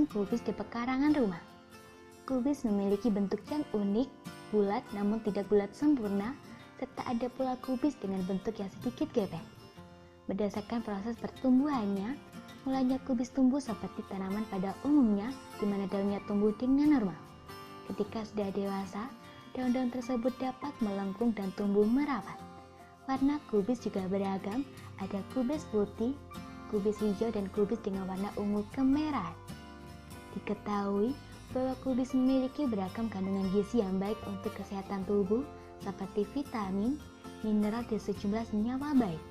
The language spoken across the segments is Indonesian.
menanam kubis di pekarangan rumah. Kubis memiliki bentuk yang unik, bulat namun tidak bulat sempurna, serta ada pula kubis dengan bentuk yang sedikit gepeng. Berdasarkan proses pertumbuhannya, mulanya kubis tumbuh seperti tanaman pada umumnya, di mana daunnya tumbuh dengan normal. Ketika sudah dewasa, daun-daun tersebut dapat melengkung dan tumbuh merapat. Warna kubis juga beragam, ada kubis putih, kubis hijau, dan kubis dengan warna ungu kemerahan. Diketahui bahwa kubis memiliki beragam kandungan gizi yang baik untuk kesehatan tubuh, seperti vitamin, mineral, dan sejumlah senyawa baik.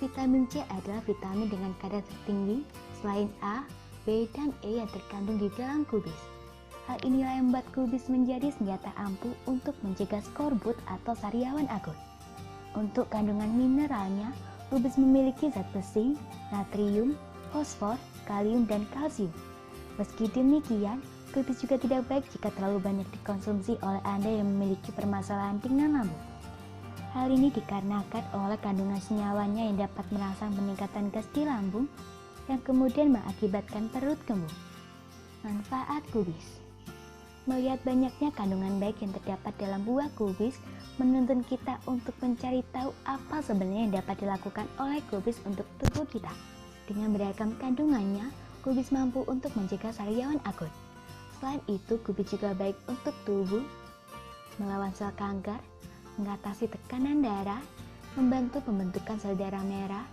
Vitamin C adalah vitamin dengan kadar tertinggi selain A, B, dan E yang terkandung di dalam kubis. Hal inilah yang membuat kubis menjadi senjata ampuh untuk mencegah skorbut atau sariawan akut. Untuk kandungan mineralnya, kubis memiliki zat besi, natrium, fosfor, kalium, dan kalsium. Meski demikian, kubis juga tidak baik jika terlalu banyak dikonsumsi oleh Anda yang memiliki permasalahan dengan lambung. Hal ini dikarenakan oleh kandungan senyawanya yang dapat merangsang peningkatan gas di lambung yang kemudian mengakibatkan perut kembung. Manfaat kubis. Melihat banyaknya kandungan baik yang terdapat dalam buah kubis menuntun kita untuk mencari tahu apa sebenarnya yang dapat dilakukan oleh kubis untuk tubuh kita. Dengan beragam kandungannya, kubis mampu untuk mencegah sariawan akut. Selain itu, kubis juga baik untuk tubuh, melawan sel kanker, mengatasi tekanan darah, membantu pembentukan sel darah merah,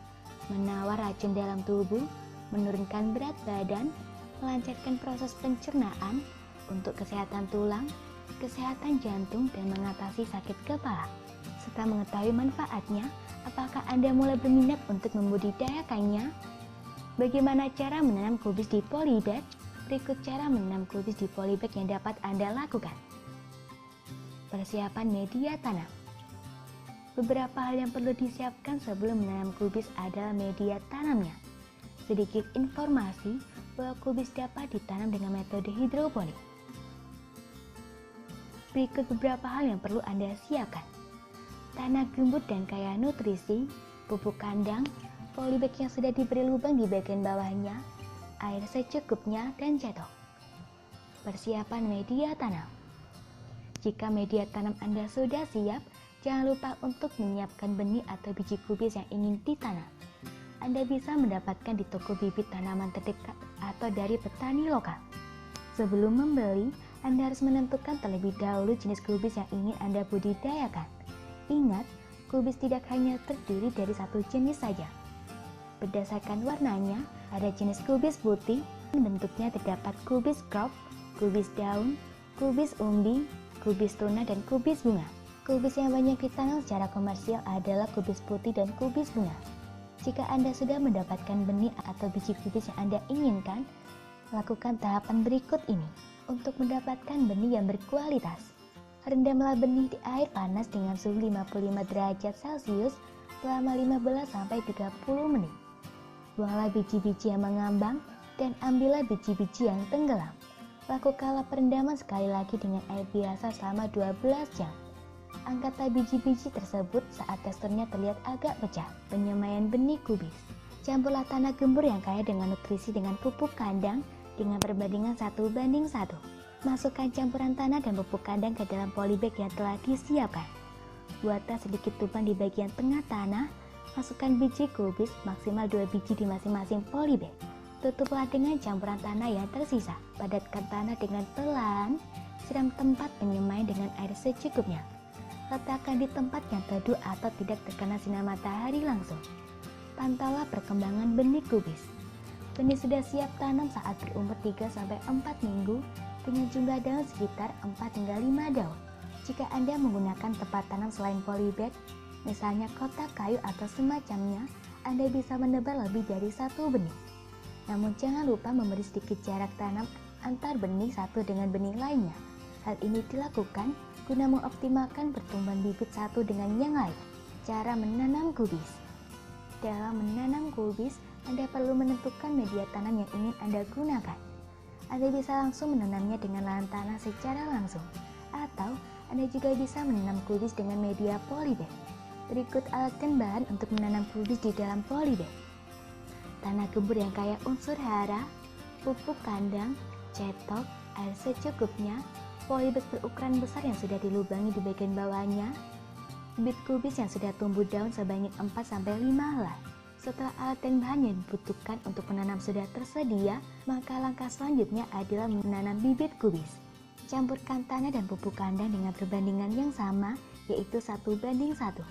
menawar racun dalam tubuh, menurunkan berat badan, melancarkan proses pencernaan, untuk kesehatan tulang, kesehatan jantung, dan mengatasi sakit kepala. Setelah mengetahui manfaatnya, apakah Anda mulai berminat untuk membudidayakannya? Bagaimana cara menanam kubis di polybag? Berikut cara menanam kubis di polybag yang dapat Anda lakukan. Persiapan media tanam. Beberapa hal yang perlu disiapkan sebelum menanam kubis adalah media tanamnya. Sedikit informasi bahwa kubis dapat ditanam dengan metode hidroponik. Berikut beberapa hal yang perlu Anda siapkan. Tanah gembur dan kaya nutrisi, pupuk kandang, polybag yang sudah diberi lubang di bagian bawahnya, air secukupnya, dan cetok. Persiapan media tanam. Jika media tanam Anda sudah siap, jangan lupa untuk menyiapkan benih atau biji kubis yang ingin ditanam. Anda bisa mendapatkan di toko bibit tanaman terdekat atau dari petani lokal. Sebelum membeli, Anda harus menentukan terlebih dahulu jenis kubis yang ingin Anda budidayakan. Ingat, kubis tidak hanya terdiri dari satu jenis saja. Berdasarkan warnanya, ada jenis kubis putih, bentuknya terdapat kubis crop, kubis daun, kubis umbi, kubis tuna, dan kubis bunga. Kubis yang banyak ditanam secara komersial adalah kubis putih dan kubis bunga. Jika Anda sudah mendapatkan benih atau biji kubis yang Anda inginkan, lakukan tahapan berikut ini. Untuk mendapatkan benih yang berkualitas, rendamlah benih di air panas dengan suhu 55 derajat Celcius selama 15-30 menit. Buanglah biji-biji yang mengambang dan ambillah biji-biji yang tenggelam. Lakukanlah perendaman sekali lagi dengan air biasa selama 12 jam. Angkatlah biji-biji tersebut saat teksturnya terlihat agak pecah. Penyemaian benih kubis. Campurlah tanah gembur yang kaya dengan nutrisi dengan pupuk kandang dengan perbandingan 1:1. Masukkan campuran tanah dan pupuk kandang ke dalam polybag yang telah disiapkan. Buatlah sedikit lubang di bagian tengah tanah. Masukkan biji kubis maksimal 2 biji di masing-masing polybag. Tutuplah dengan campuran tanah yang tersisa. Padatkan tanah dengan pelan. Siram tempat penyemai dengan air secukupnya. Letakkan di tempat yang teduh atau tidak terkena sinar matahari langsung. Pantaulah perkembangan benih kubis. Benih sudah siap tanam saat berumur 3-4 minggu dengan jumlah daun sekitar 4-5 daun. Jika Anda menggunakan tempat tanam selain polybag, misalnya kotak kayu atau semacamnya, Anda bisa menebar lebih dari 1 benih. Namun jangan lupa memberi sedikit jarak tanam antar benih satu dengan benih lainnya. Hal ini dilakukan guna mengoptimalkan pertumbuhan bibit satu dengan yang lain. Cara menanam kubis. Dalam menanam kubis, Anda perlu menentukan media tanam yang ingin Anda gunakan. Anda bisa langsung menanamnya dengan lahan tanah secara langsung, atau Anda juga bisa menanam kubis dengan media polybag. Berikut alat dan bahan untuk menanam kubis di dalam polybag. Tanah gembur yang kaya unsur hara, pupuk kandang, cetok, air secukupnya, polybag berukuran besar yang sudah dilubangi di bagian bawahnya, bibit kubis yang sudah tumbuh daun sebanyak 4-5 helai. Setelah alat dan bahan yang dibutuhkan untuk menanam sudah tersedia, maka langkah selanjutnya adalah menanam bibit kubis. Campurkan tanah dan pupuk kandang dengan perbandingan yang sama, yaitu 1:1.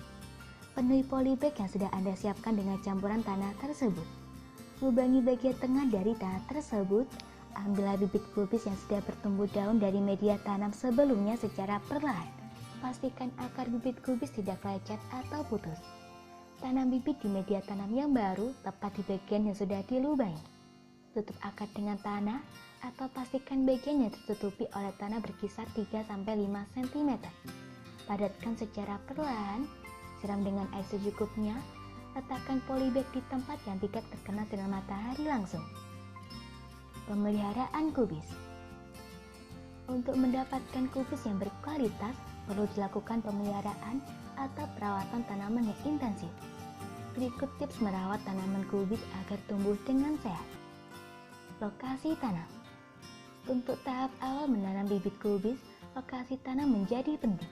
Penuhi polybag yang sudah Anda siapkan dengan campuran tanah tersebut. Lubangi bagian tengah dari tanah tersebut. Ambillah bibit kubis yang sudah bertumbuh daun dari media tanam sebelumnya secara perlahan. Pastikan akar bibit kubis tidak lecet atau putus. Tanam bibit di media tanam yang baru tepat di bagian yang sudah dilubangi. Tutup akar dengan tanah atau pastikan bagian yang tertutupi oleh tanah berkisar 3-5 cm. Padatkan secara perlahan, siram dengan air secukupnya, letakkan polybag di tempat yang tidak terkena sinar matahari langsung. Pemeliharaan kubis. Untuk mendapatkan kubis yang berkualitas, perlu dilakukan pemeliharaan atau perawatan tanaman yang intensif. Berikut tips merawat tanaman kubis agar tumbuh dengan sehat. Lokasi tanam. Untuk tahap awal menanam bibit kubis, lokasi tanam menjadi penting.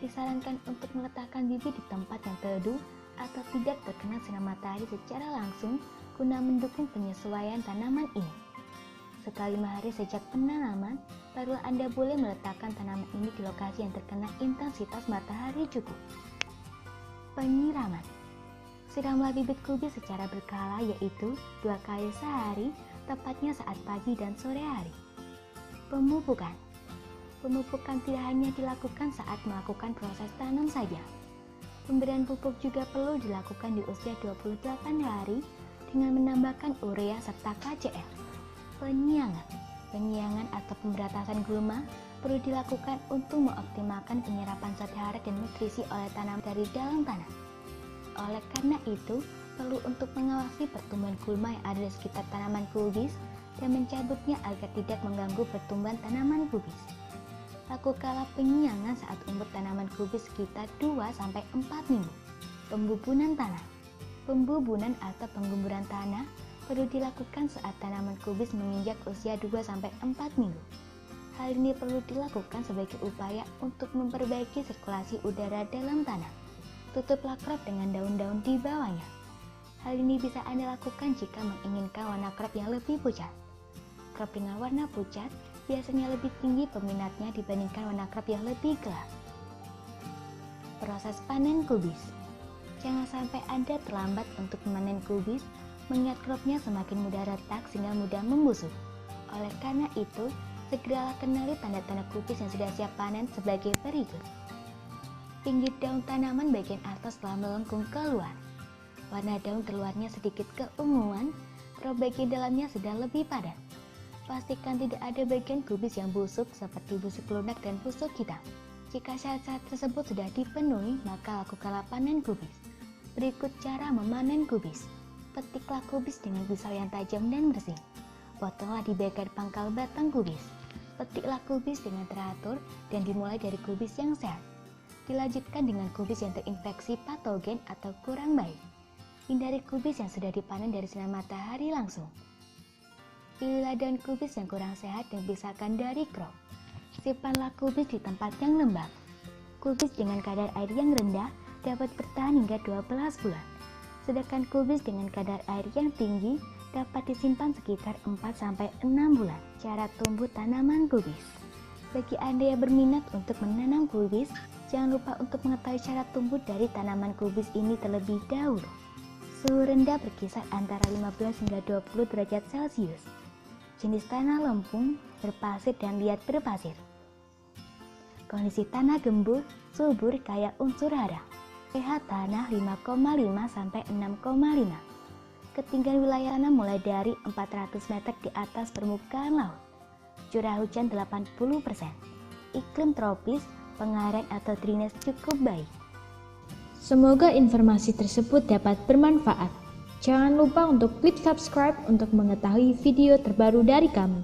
Disarankan untuk meletakkan bibit di tempat yang teduh atau tidak terkena sinar matahari secara langsung guna mendukung penyesuaian tanaman ini. Setelah 5 hari sejak penanaman, barulah Anda boleh meletakkan tanaman ini di lokasi yang terkena intensitas matahari cukup. Penyiraman. Siramlah bibit kubis secara berkala, yaitu 2 kali sehari, tepatnya saat pagi dan sore hari. Pemupukan. Pemupukan tidak hanya dilakukan saat melakukan proses tanam saja. Pemberian pupuk juga perlu dilakukan di usia 28 hari dengan menambahkan urea serta KCl. Penyiangan. Penyiangan atau pemberantasan gulma perlu dilakukan untuk mengoptimalkan penyerapan zat hara dan nutrisi oleh tanaman dari dalam tanah. Oleh karena itu, perlu untuk mengawasi pertumbuhan gulma yang ada di sekitar tanaman kubis dan mencabutnya agar tidak mengganggu pertumbuhan tanaman kubis. Lakukanlah penyiangan saat umur tanaman kubis sekitar 2-4 minggu. Pembubunan tanah. Pembubunan atau penggemburan tanah perlu dilakukan saat tanaman kubis menginjak usia 2-4 minggu. Hal ini perlu dilakukan sebagai upaya untuk memperbaiki sirkulasi udara dalam tanah. Tutuplah crop dengan daun-daun di bawahnya. Hal ini bisa Anda lakukan jika menginginkan warna crop yang lebih pucat. Crop dengan warna pucat biasanya lebih tinggi peminatnya dibandingkan warna crop yang lebih gelap. Proses panen kubis. Jangan sampai Anda terlambat untuk memanen kubis, mengingat cropnya semakin mudah retak sehingga mudah membusuk. Oleh karena itu, segeralah kenali tanda-tanda kubis yang sudah siap panen sebagai berikut. Pinggir daun tanaman bagian atas telah melengkung keluar. Warna daun terluarnya sedikit keunguan, crop bagian dalamnya sudah lebih padat. Pastikan tidak ada bagian kubis yang busuk seperti busuk lunak dan busuk hitam. Jika syarat-syarat tersebut sudah dipenuhi, maka lakukanlah panen kubis. Berikut cara memanen kubis. Petiklah kubis dengan pisau yang tajam dan bersih. Potonglah di bagian pangkal batang kubis. Petiklah kubis dengan teratur dan dimulai dari kubis yang sehat. Dilanjutkan dengan kubis yang terinfeksi patogen atau kurang baik. Hindari kubis yang sudah dipanen dari sinar matahari langsung. Pilihlah daun kubis yang kurang sehat dan pisahkan dari crop. Simpanlah kubis di tempat yang lembab. Kubis dengan kadar air yang rendah dapat bertahan hingga 12 bulan. Sedangkan kubis dengan kadar air yang tinggi dapat disimpan sekitar 4-6 bulan. Cara tumbuh tanaman kubis. Bagi Anda yang berminat untuk menanam kubis, jangan lupa untuk mengetahui cara tumbuh dari tanaman kubis ini terlebih dahulu. Suhu rendah berkisar antara 15 hingga 20 derajat Celcius. Jenis tanah lempung, berpasir dan liat berpasir. Kondisi tanah gembur, subur, kaya unsur hara. pH tanah 5,5 sampai 6,5. Ketinggian wilayah tanah mulai dari 400 meter di atas permukaan laut. Curah hujan 80%. Iklim tropis, pengairan atau drainase cukup baik. Semoga informasi tersebut dapat bermanfaat. Jangan lupa untuk klik subscribe untuk mengetahui video terbaru dari kami.